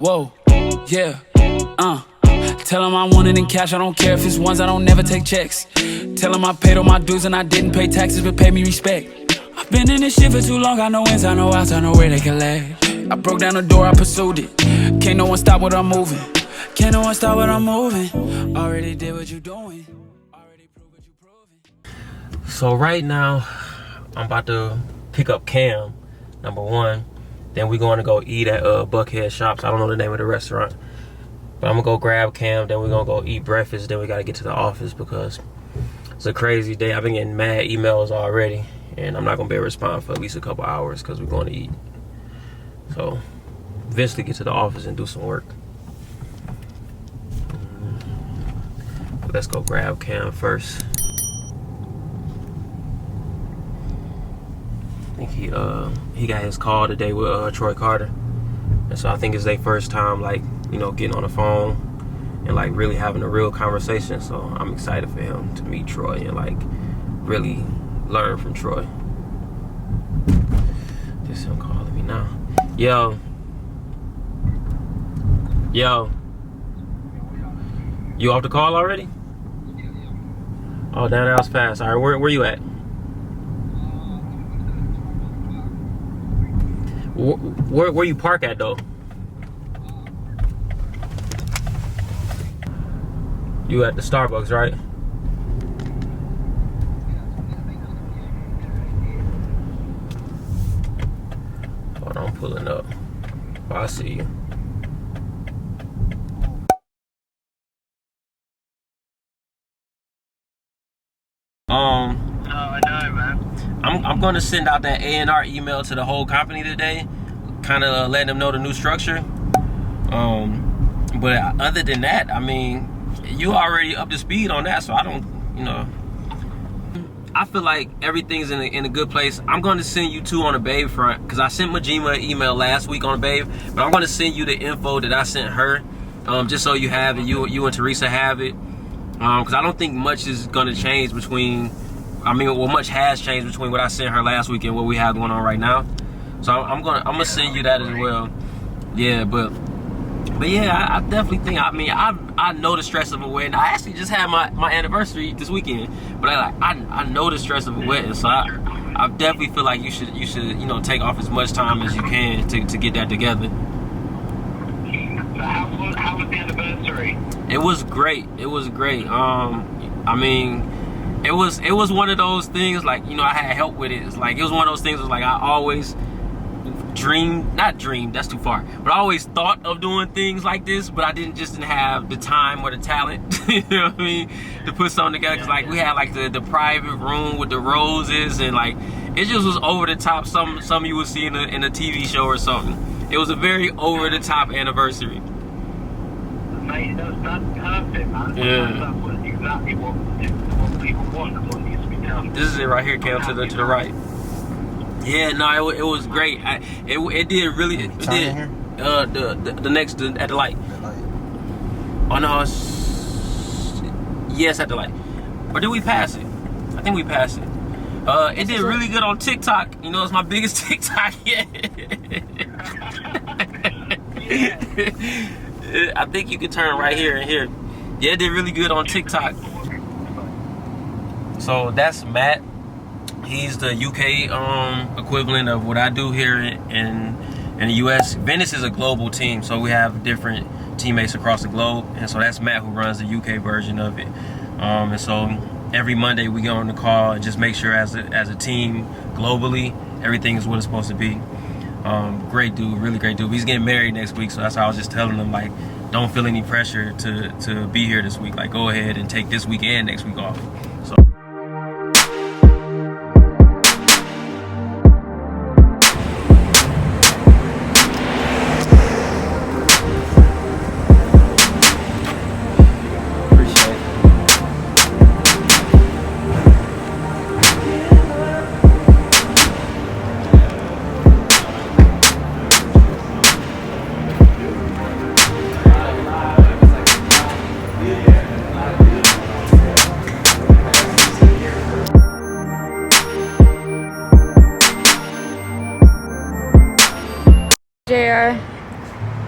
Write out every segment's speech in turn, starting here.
Whoa, yeah, Tell them I want it in cash, I don't care if it's ones, I don't never take checks. Tell them I paid all my dues and I didn't pay taxes, but pay me respect. I've been in this shit for too long, I know ins, I know outs, I know where they collect. I broke down the door, I pursued it. Can't no one stop what I'm moving. Can't no one stop what I'm moving. Already did what you doing. Already proved what you proving. So right now, I'm about to pick up Cam, number one. Then we're going to go eat at Buckhead Shops. I don't know the name of the restaurant. But I'm going to go grab Cam. Then we're going to go eat breakfast. Then we got to get to the office because it's a crazy day. I've been getting mad emails already. And I'm not going to be able to respond for at least a couple hours because we're going to eat. So eventually get to the office and do some work. But let's go grab Cam first. I think he got his call today with Troy Carter, and so I think it's their first time, like, you know, getting on the phone and like really having a real conversation. So I'm excited for him to meet Troy and like really learn from Troy. This is him calling me now. Yo, you off the call already? Oh, damn, that was fast. All right, where you at? Where you park at though? You at the Starbucks, right? Hold on, I'm pulling up. Oh, I see you. I know, man. I'm going to send out that A&R email to the whole company today, kind of letting them know the new structure. But other than that, I mean, you already up to speed on that, so I don't, you know. I feel like everything's in a good place. I'm going to send you two on the Babe front, because I sent Majima an email last week on the Babe, but I'm going to send you the info that I sent her, just so you have it, you and Teresa have it, because I don't think much is going to change between, much has changed between what I sent her last week and what we have going on right now. So I'm gonna send you that as well. Yeah, but yeah, I definitely think, I know the stress of a wedding. I actually just had my anniversary this weekend, but I know the stress of a wedding, so I definitely feel like you should take off as much time as you can to get that together. So how was the anniversary? It was great. It was great. It was one of those things, like, I had help with it. It's like, it was one of those things, like, I always not dreamed, that's too far, but I always thought of doing things like this, but I didn't have the time or the talent, you know what I mean, to put something together, because like we had like the private room with the roses, and like it just was over the top, some you would see in a TV show or something. It was a very over the top anniversary. Mate, that's perfect, man. Yeah. That was exactly what people want and what needs to be done. This is it right here, Cam, to the right. Yeah, no, it was great. It did really. It did. The next at the light. Oh no, yes, at the light. Or did we pass it? I think we passed it. It did really good on TikTok. It's my biggest TikTok yet. I think you can turn right here and here. Yeah, it did really good on TikTok. So that's Matt. He's the UK equivalent of what I do here in the US. Venice is a global team, so we have different teammates across the globe, and so that's Matt who runs the UK version of it. And so every Monday we go on the call and just make sure as a team globally everything is what it's supposed to be. Great dude, really great dude. He's getting married next week, so that's how I was just telling him, like, don't feel any pressure to be here this week. Like, go ahead and take this week and next week off. So.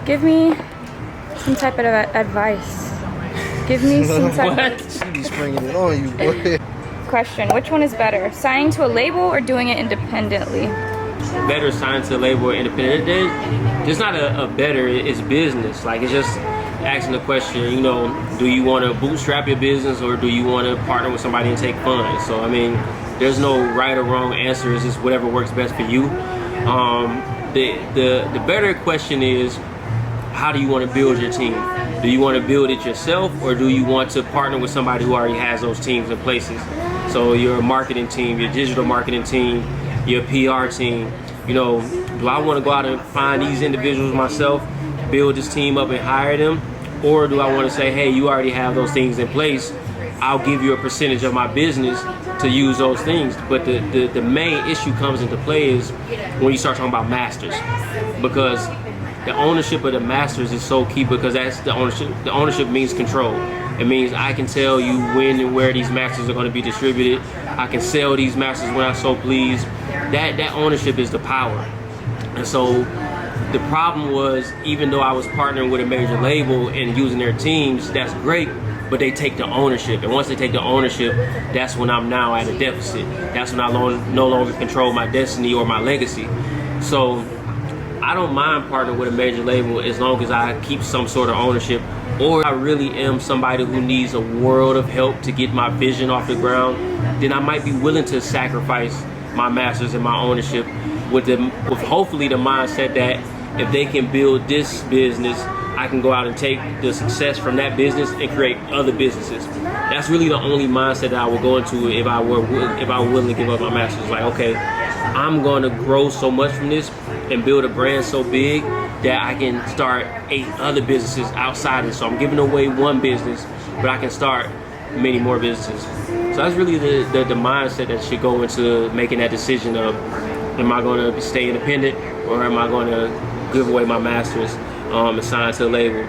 Give me some type of advice. Give me some type of... She be springing it on you, boy. Question, which one is better? Signing to a label or doing it independently? Better signed to a label or independent. There's not a better, it's business. Like, it's just asking the question, you know, do you want to bootstrap your business or do you want to partner with somebody and take funds? So, I mean, there's no right or wrong answer. It's just whatever works best for you. The better question is, how do you want to build your team? Do you want to build it yourself or do you want to partner with somebody who already has those teams in places? So your marketing team, your digital marketing team, your PR team, you know, do I want to go out and find these individuals myself, build this team up and hire them? Or do I want to say, hey, you already have those things in place, I'll give you a percentage of my business to use those things. But the main issue comes into play is when you start talking about masters, because the ownership of the masters is so key, because that's the ownership. The ownership means control. It means I can tell you when and where these masters are going to be distributed. I can sell these masters when I so please. That ownership is the power. And so the problem was, even though I was partnering with a major label and using their teams, that's great, but they take the ownership. And once they take the ownership, that's when I'm now at a deficit. That's when I no longer control my destiny or my legacy. So I don't mind partnering with a major label as long as I keep some sort of ownership, or I really am somebody who needs a world of help to get my vision off the ground, then I might be willing to sacrifice my masters and my ownership with hopefully the mindset that if they can build this business, I can go out and take the success from that business and create other businesses. That's really the only mindset that I would go into if I were willing to give up my masters. Like, okay, I'm going to grow so much from this and build a brand so big that I can start 8 other businesses outside it. So I'm giving away one business, but I can start many more businesses. So that's really the mindset that should go into making that decision of, am I going to stay independent or am I going to give away my masters and sign to a label?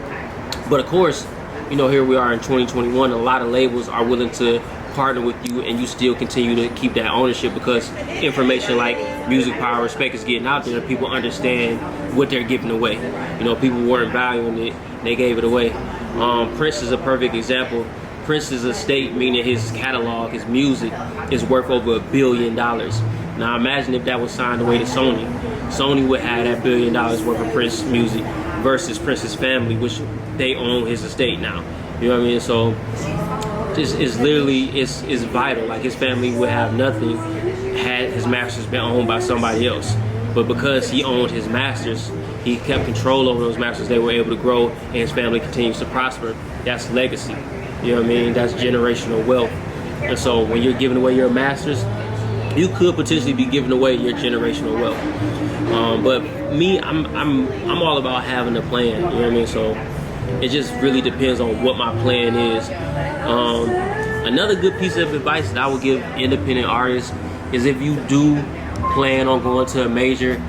But of course, you know, here we are in 2021, a lot of labels are willing to partner with you and you still continue to keep that ownership, because information like music power respect is getting out there and people understand what they're giving away. You know, people weren't valuing it, they gave it away. Prince is a perfect example. Prince's estate, meaning his catalog, his music, is worth over $1 billion. Now imagine if that was signed away to Sony. Sony would have that $1 billion worth of Prince music versus Prince's family, which they own his estate now. You know what I mean? So it's literally, it's vital. Like, his family would have nothing had his masters been owned by somebody else. But because he owned his masters, he kept control over those masters. They were able to grow and his family continues to prosper. That's legacy. You know what I mean? That's generational wealth. And so when you're giving away your masters, you could potentially be giving away your generational wealth. But me, I'm all about having a plan. You know what I mean? So it just really depends on what my plan is. Another good piece of advice that I would give independent artists is, if you do plan on going to a major,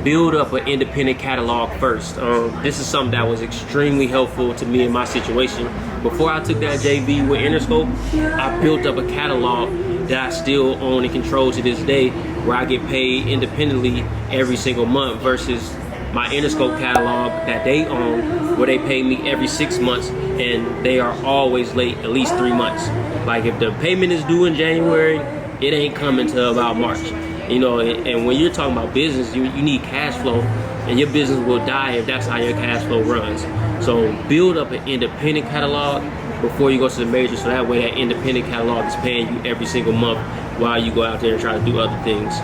build up an independent catalog first. This is something that was extremely helpful to me in my situation. Before I took that JV with Interscope, I built up a catalog that I still own and control to this day, where I get paid independently every single month, versus my Interscope catalog that they own, where they pay me every 6 months and they are always late at least 3 months. Like, if the payment is due in January, it ain't coming till about March. You know, and when you're talking about business, you need cash flow, and your business will die if that's how your cash flow runs. So build up an independent catalog before you go to the major, so that way that independent catalog is paying you every single month while you go out there and try to do other things.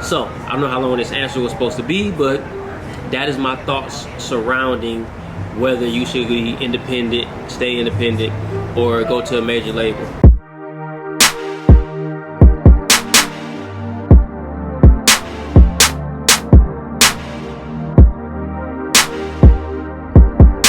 So I don't know how long this answer was supposed to be, but that is my thoughts surrounding whether you should be independent, stay independent, or go to a major label.